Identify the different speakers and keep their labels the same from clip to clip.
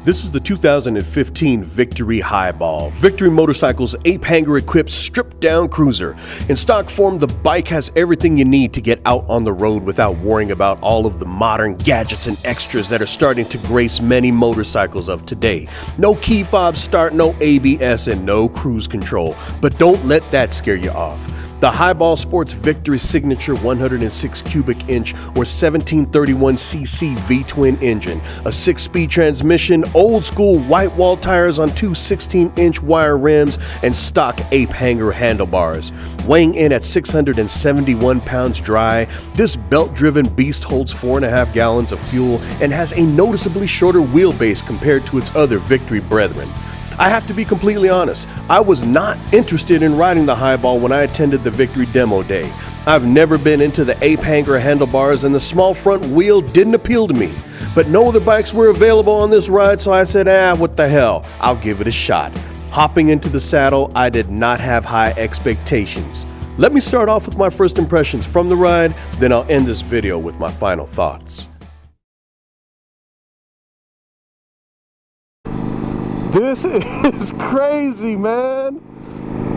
Speaker 1: This is the 2015 Victory Highball. Victory Motorcycles ape hanger equipped stripped down cruiser. In stock form, the bike has everything you need to get out on the road without worrying about all of the modern gadgets and extras that are starting to grace many motorcycles of today. No key fob start, no ABS, and no cruise control. But don't let that scare you off. The Highball sports Victory signature 106 cubic inch or 1731cc V-twin engine, a 6-speed transmission, old school white wall tires on two 16-inch wire rims, and stock ape hanger handlebars. Weighing in at 671 pounds dry, this belt-driven beast holds 4.5 gallons of fuel and has a noticeably shorter wheelbase compared to its other Victory brethren. I have to be completely honest, I was not interested in riding the Highball when I attended the Victory Demo Day. I've never been into the ape hanger handlebars and the small front wheel didn't appeal to me. But no other bikes were available on this ride, so I said, what the hell, I'll give it a shot. Hopping into the saddle, I did not have high expectations. Let me start off with my first impressions from the ride, then I'll end this video with my final thoughts.
Speaker 2: This is crazy, man.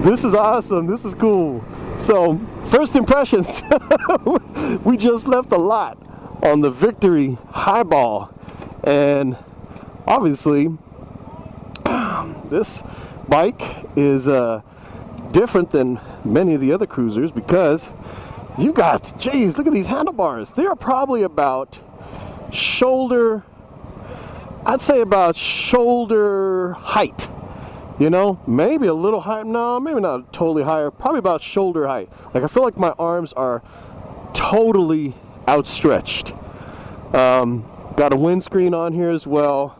Speaker 2: This is awesome. This is cool. So, first impressions. We just left a lot on the Victory Highball. And obviously, this bike is different than many of the other cruisers because you got, geez, look at these handlebars. They are probably about shoulder, I'd say about shoulder height, you know, maybe a little high, no, maybe not totally higher, probably about shoulder height. Like I feel like my arms are totally outstretched. Got a windscreen on here as well.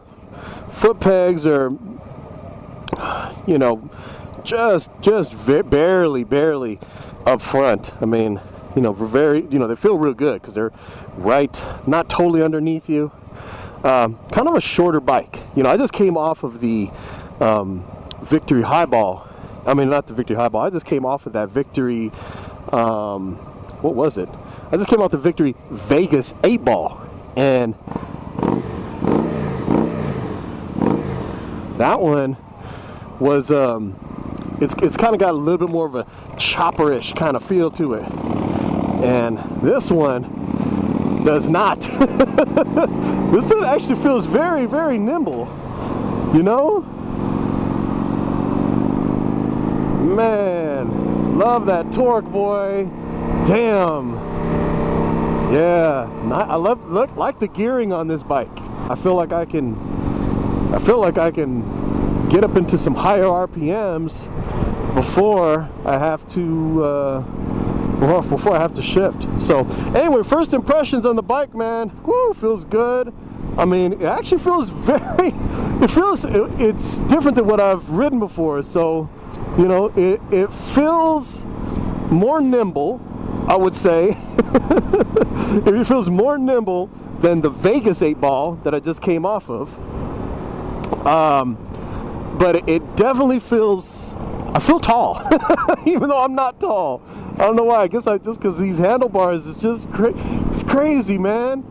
Speaker 2: Foot pegs are, you know, just barely up front. I mean, you know, they feel real good because they're right, not totally underneath you. Kind of a shorter bike. You know, I just came off of the Victory Highball. I mean, not the Victory Highball. I just came off of that Victory, what was it? I just came off the Victory Vegas 8-ball. And that one was, it's kind of got a little bit more of a chopperish kind of feel to it. And this one does not. This one actually feels very, very nimble, you know? Man, love that torque, boy. Damn. Yeah, I like the gearing on this bike. I feel like I can get up into some higher RPMs before I have to before I have to shift. So anyway, first impressions on the bike, man. Woo, feels good. I mean, it actually feels it's different than what I've ridden before. So, you know, it feels more nimble, I would say. It feels more nimble than the Vegas 8-ball that I just came off of. But it definitely feels, I feel tall, even though I'm not tall. I don't know why. I guess just because these handlebars is just it's crazy, man.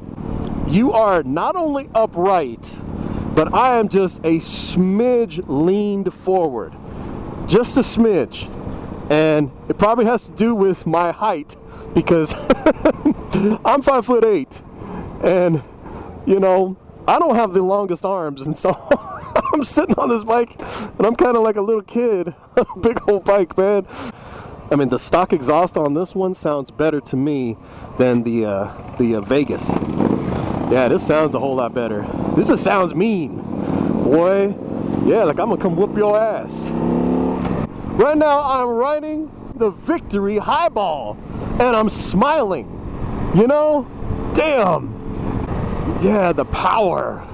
Speaker 2: You are not only upright, but I am just a smidge leaned forward, just a smidge, and it probably has to do with my height because I'm 5'8", and you know I don't have the longest arms, and so. I'm sitting on this bike and I'm kind of like a little kid. Big old bike, man. I mean, the stock exhaust on this one sounds better to me than the Vegas. Yeah, this sounds a whole lot better. This just sounds mean, boy. Yeah, like I'm gonna come whoop your ass. Right now I'm riding the Victory Highball and I'm smiling, you know? Damn. Yeah, the power.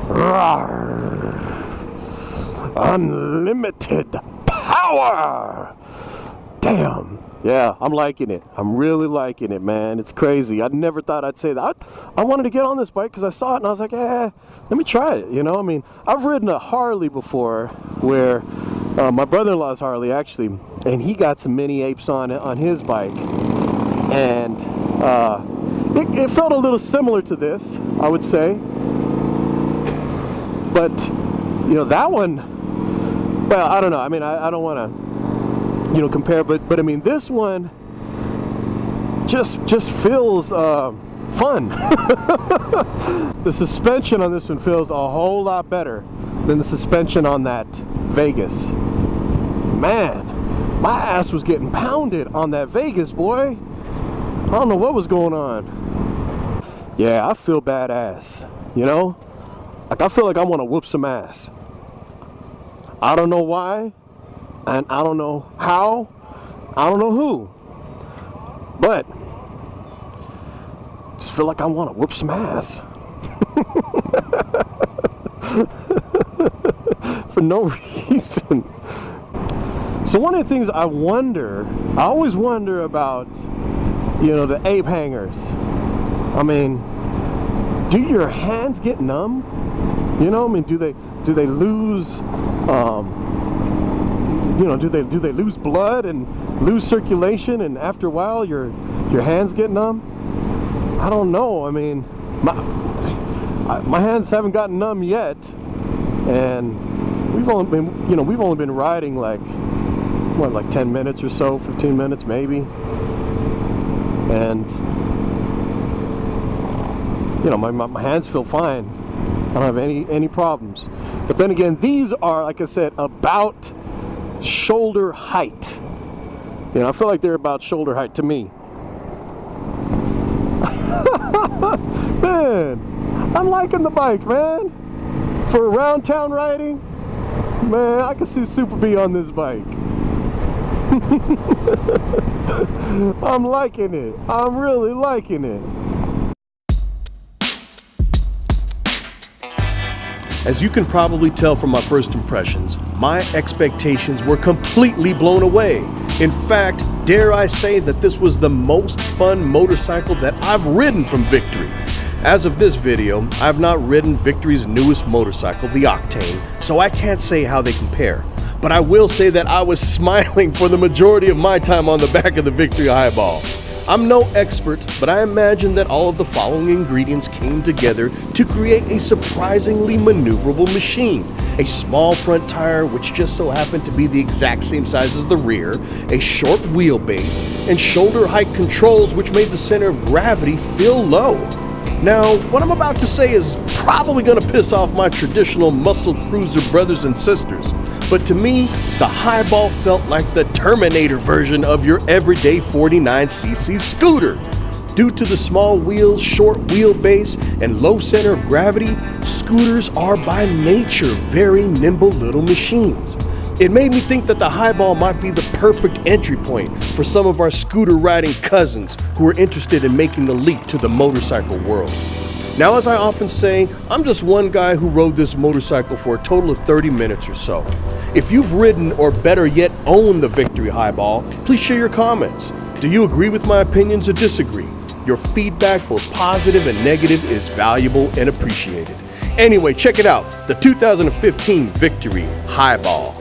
Speaker 2: Rawr. Unlimited power. Damn. Yeah, I'm liking it. I'm really liking it, man. It's crazy. I never thought I'd say that. I wanted to get on this bike because I saw it and I was like, let me try it. You know, I mean, I've ridden a Harley before where my brother-in-law's Harley actually, and he got some mini apes on his bike. And it felt a little similar to this, I would say. But, you know, that one, well, I don't know. I mean, I don't want to, you know, compare, but I mean, this one just feels fun. The suspension on this one feels a whole lot better than the suspension on that Vegas. Man, my ass was getting pounded on that Vegas, boy. I don't know what was going on. Yeah, I feel badass, you know? Like, I feel like I want to whoop some ass. I don't know why, and I don't know how, I don't know who, but I just feel like I want to whoop some ass. For no reason. So one of the things I always wonder about, you know, the ape hangers. I mean, do your hands get numb? You know, I mean, do they lose, you know, do they lose blood and lose circulation, and after a while your hands get numb? I don't know. I mean, my hands haven't gotten numb yet, and we've only been riding like, what, like 10 minutes or so, 15 minutes maybe. And, you know, my hands feel fine. I don't have any problems. But then again, these are, like I said, about shoulder height. You know, I feel like they're about shoulder height to me. Man, I'm liking the bike, man. For around town riding, man, I can see SoopaBee on this bike. I'm liking it. I'm really liking it.
Speaker 1: As you can probably tell from my first impressions, my expectations were completely blown away. In fact, dare I say that this was the most fun motorcycle that I've ridden from Victory. As of this video, I've not ridden Victory's newest motorcycle, the Octane, so I can't say how they compare. But I will say that I was smiling for the majority of my time on the back of the Victory Highball. I'm no expert, but I imagine that all of the following ingredients came together to create a surprisingly maneuverable machine. A small front tire, which just so happened to be the exact same size as the rear, a short wheelbase, and shoulder height controls which made the center of gravity feel low. Now, what I'm about to say is probably going to piss off my traditional muscle cruiser brothers and sisters. But to me, the Highball felt like the Terminator version of your everyday 49cc scooter. Due to the small wheels, short wheelbase, and low center of gravity, scooters are by nature very nimble little machines. It made me think that the Highball might be the perfect entry point for some of our scooter riding cousins who are interested in making the leap to the motorcycle world. Now, as I often say, I'm just one guy who rode this motorcycle for a total of 30 minutes or so. If you've ridden, or better yet owned, the Victory Highball, please share your comments. Do you agree with my opinions or disagree? Your feedback, both positive and negative, is valuable and appreciated. Anyway, check it out, the 2015 Victory Highball.